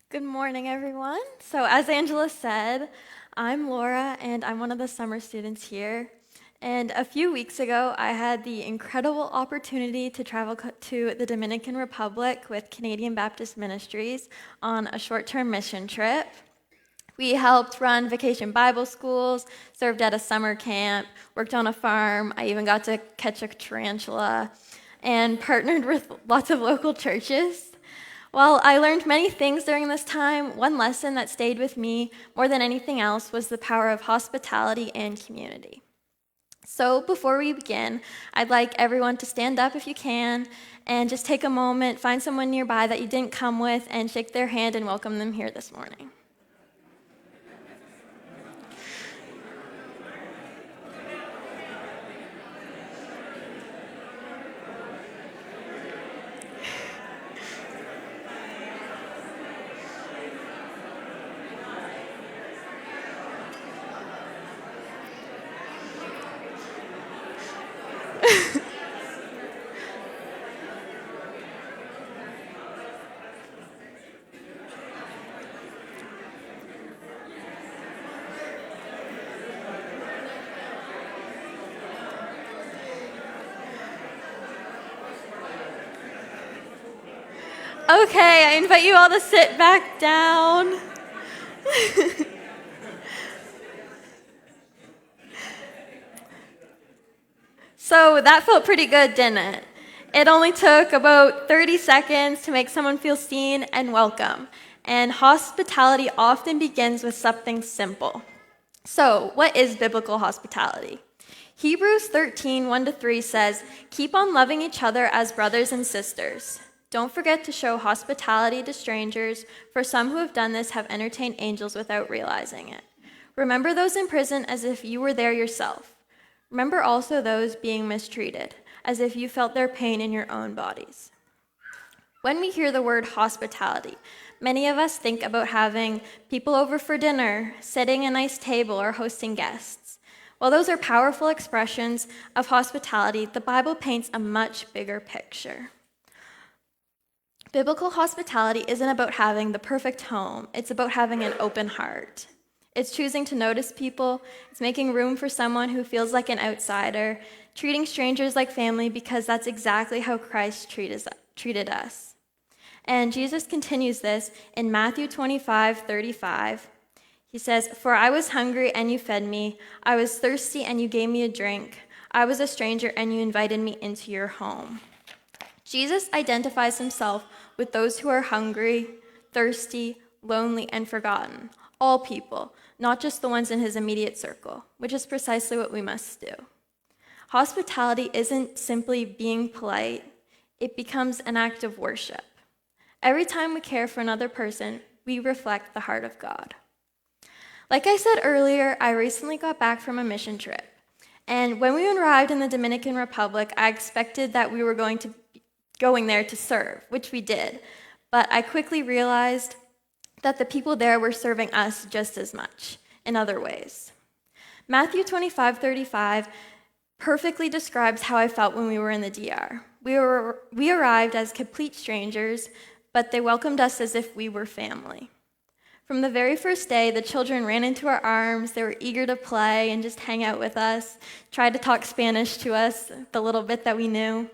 Good morning, everyone. So, as Angela said, I'm Laura, and I'm one of the summer students here. And a few weeks ago, I had the incredible opportunity to travel to the Dominican Republic with Canadian Baptist Ministries on a short-term mission trip. We helped run vacation Bible schools, served at a summer camp, worked on a farm. I even got to catch a tarantula, and partnered with lots of local churches. While I learned many things during this time, one lesson that stayed with me more than anything else was the power of hospitality and community. So before we begin, I'd like everyone to stand up if you can and just take a moment, find someone nearby that you didn't come with, and shake their hand and welcome them here this morning. Okay, I invite you all to sit back down. So that felt pretty good, didn't it? It only took about 30 seconds to make someone feel seen and welcome. And hospitality often begins with something simple. So, what is biblical hospitality? Hebrews 13, 1-3 says, "Keep on loving each other as brothers and sisters. Don't forget to show hospitality to strangers, for some who have done this have entertained angels without realizing it. Remember those in prison as if you were there yourself. Remember also those being mistreated, as if you felt their pain in your own bodies." When we hear the word hospitality, many of us think about having people over for dinner, sitting at a nice table, or hosting guests. While those are powerful expressions of hospitality, the Bible paints a much bigger picture. Biblical hospitality isn't about having the perfect home, it's about having an open heart. It's choosing to notice people, it's making room for someone who feels like an outsider, treating strangers like family because that's exactly how Christ treated us. And Jesus continues this in Matthew 25:35. He says, "For I was hungry and you fed me, I was thirsty and you gave me a drink, I was a stranger and you invited me into your home." Jesus identifies himself with those who are hungry, thirsty, lonely, and forgotten. All people, not just the ones in his immediate circle, which is precisely what we must do. Hospitality isn't simply being polite, it becomes an act of worship. Every time we care for another person, we reflect the heart of God. Like I said earlier, I recently got back from a mission trip. And when we arrived in the Dominican Republic, I expected that we were going there to serve, which we did. But I quickly realized that the people there were serving us just as much, in other ways. Matthew 25:35 perfectly describes how I felt when we were in the DR. We arrived as complete strangers, but they welcomed us as if we were family. From the very first day, the children ran into our arms. They were eager to play and just hang out with us, tried to talk Spanish to us, the little bit that we knew.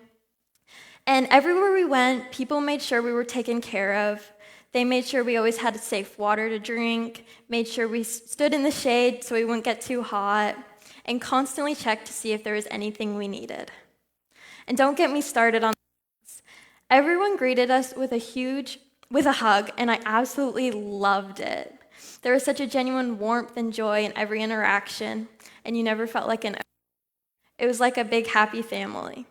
And everywhere we went, people made sure we were taken care of. They made sure we always had safe water to drink, made sure we stood in the shade so we wouldn't get too hot, and constantly checked to see if there was anything we needed. And don't get me started on this. Everyone greeted us with a hug, and I absolutely loved it. There was such a genuine warmth and joy in every interaction, and you never felt like it was like a big happy family.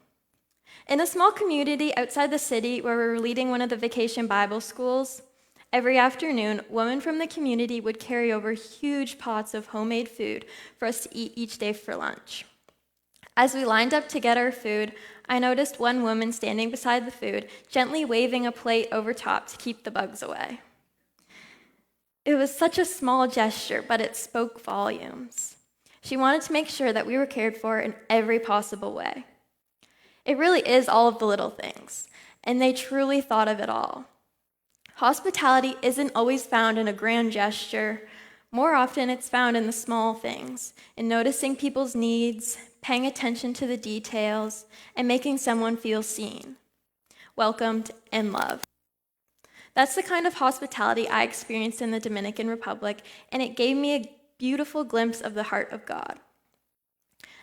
In a small community outside the city where we were leading one of the vacation Bible schools, every afternoon, women from the community would carry over huge pots of homemade food for us to eat each day for lunch. As we lined up to get our food, I noticed one woman standing beside the food, gently waving a plate over top to keep the bugs away. It was such a small gesture, but it spoke volumes. She wanted to make sure that we were cared for in every possible way. It really is all of the little things, and they truly thought of it all. Hospitality isn't always found in a grand gesture. More often, it's found in the small things, in noticing people's needs, paying attention to the details, and making someone feel seen, welcomed, and loved. That's the kind of hospitality I experienced in the Dominican Republic, and it gave me a beautiful glimpse of the heart of God.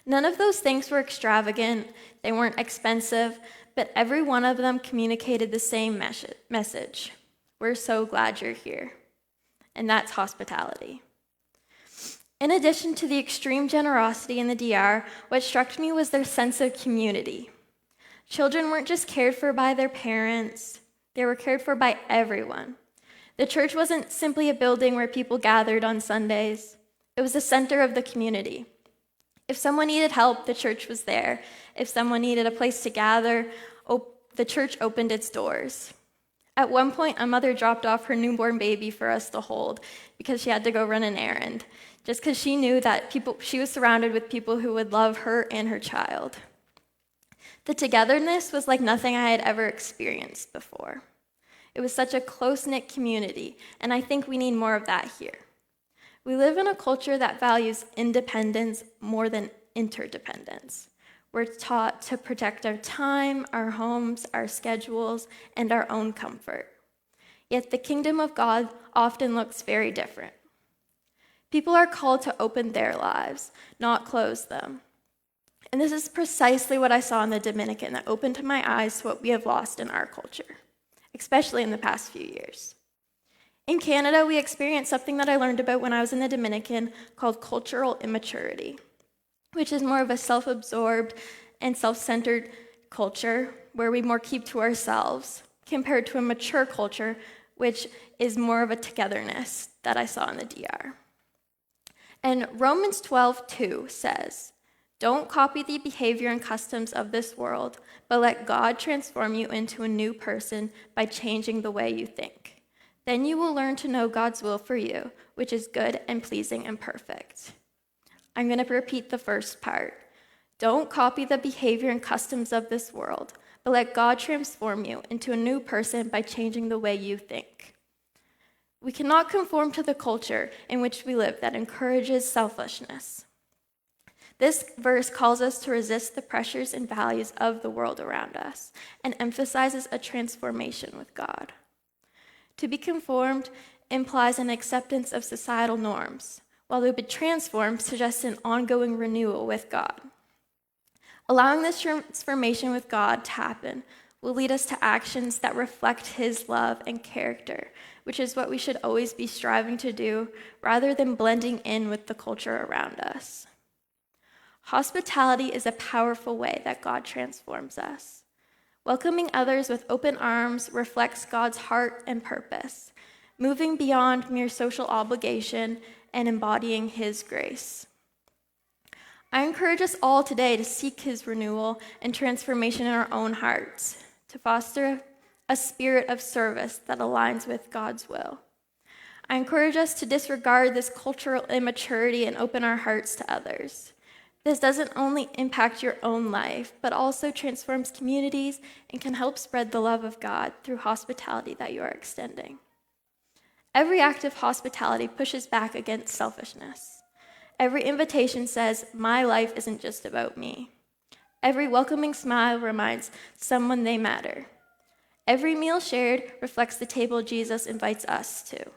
None of those things were extravagant, they weren't expensive, but every one of them communicated the same message. We're so glad you're here. And that's hospitality. In addition to the extreme generosity in the DR, what struck me was their sense of community. Children weren't just cared for by their parents, they were cared for by everyone. The church wasn't simply a building where people gathered on Sundays. It was the center of the community. If someone needed help, the church was there. If someone needed a place to gather, the church opened its doors. At one point, a mother dropped off her newborn baby for us to hold because she had to go run an errand, just because she knew that she was surrounded with people who would love her and her child. The togetherness was like nothing I had ever experienced before. It was such a close-knit community, and I think we need more of that here. We live in a culture that values independence more than interdependence. We're taught to protect our time, our homes, our schedules, and our own comfort. Yet the kingdom of God often looks very different. People are called to open their lives, not close them. And this is precisely what I saw in the Dominican that opened my eyes to what we have lost in our culture, especially in the past few years. In Canada, we experienced something that I learned about when I was in the Dominican called cultural immaturity, which is more of a self-absorbed and self-centered culture where we more keep to ourselves, compared to a mature culture, which is more of a togetherness that I saw in the DR. And Romans 12:2 says, "Don't copy the behavior and customs of this world, but let God transform you into a new person by changing the way you think. Then you will learn to know God's will for you, which is good and pleasing and perfect." I'm going to repeat the first part. Don't copy the behavior and customs of this world, but let God transform you into a new person by changing the way you think. We cannot conform to the culture in which we live that encourages selfishness. This verse calls us to resist the pressures and values of the world around us and emphasizes a transformation with God. To be conformed implies an acceptance of societal norms, while to be transformed suggests an ongoing renewal with God. Allowing this transformation with God to happen will lead us to actions that reflect His love and character, which is what we should always be striving to do rather than blending in with the culture around us. Hospitality is a powerful way that God transforms us. Welcoming others with open arms reflects God's heart and purpose, moving beyond mere social obligation and embodying His grace. I encourage us all today to seek His renewal and transformation in our own hearts, to foster a spirit of service that aligns with God's will. I encourage us to disregard this cultural immaturity and open our hearts to others. This doesn't only impact your own life, but also transforms communities and can help spread the love of God through hospitality that you are extending. Every act of hospitality pushes back against selfishness. Every invitation says, "My life isn't just about me." Every welcoming smile reminds someone they matter. Every meal shared reflects the table Jesus invites us to.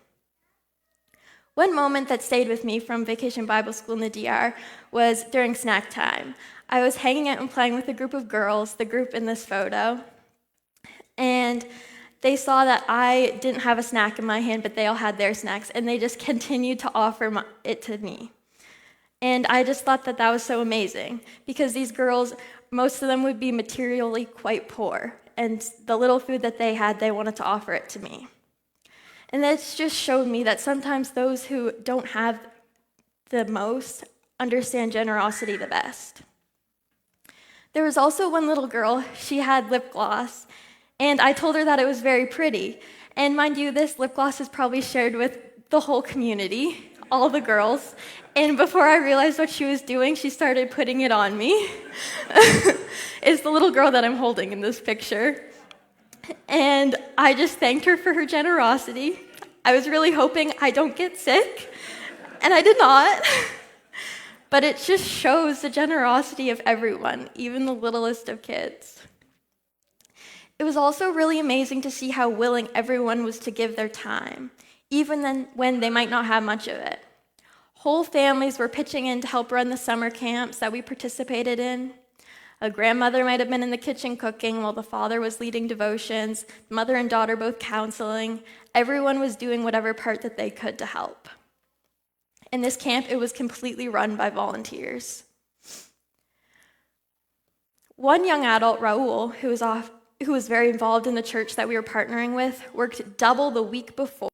One moment that stayed with me from Vacation Bible School in the DR was during snack time. I was hanging out and playing with a group of girls, the group in this photo, and they saw that I didn't have a snack in my hand, but they all had their snacks, and they just continued to offer it to me. And I just thought that that was so amazing, because these girls, most of them would be materially quite poor, and the little food that they had, they wanted to offer it to me. And that just showed me that sometimes those who don't have the most understand generosity the best. There was also one little girl, she had lip gloss, and I told her that it was very pretty. And mind you, this lip gloss is probably shared with the whole community, all the girls. And before I realized what she was doing, she started putting it on me. It's the little girl that I'm holding in this picture. And I just thanked her for her generosity. I was really hoping I don't get sick, and I did not. But it just shows the generosity of everyone, even the littlest of kids. It was also really amazing to see how willing everyone was to give their time, even then when they might not have much of it. Whole families were pitching in to help run the summer camps that we participated in. A grandmother might have been in the kitchen cooking while the father was leading devotions, mother and daughter both counseling. Everyone was doing whatever part that they could to help. In this camp, it was completely run by volunteers. One young adult, Raul, who was very involved in the church that we were partnering with, worked double the week before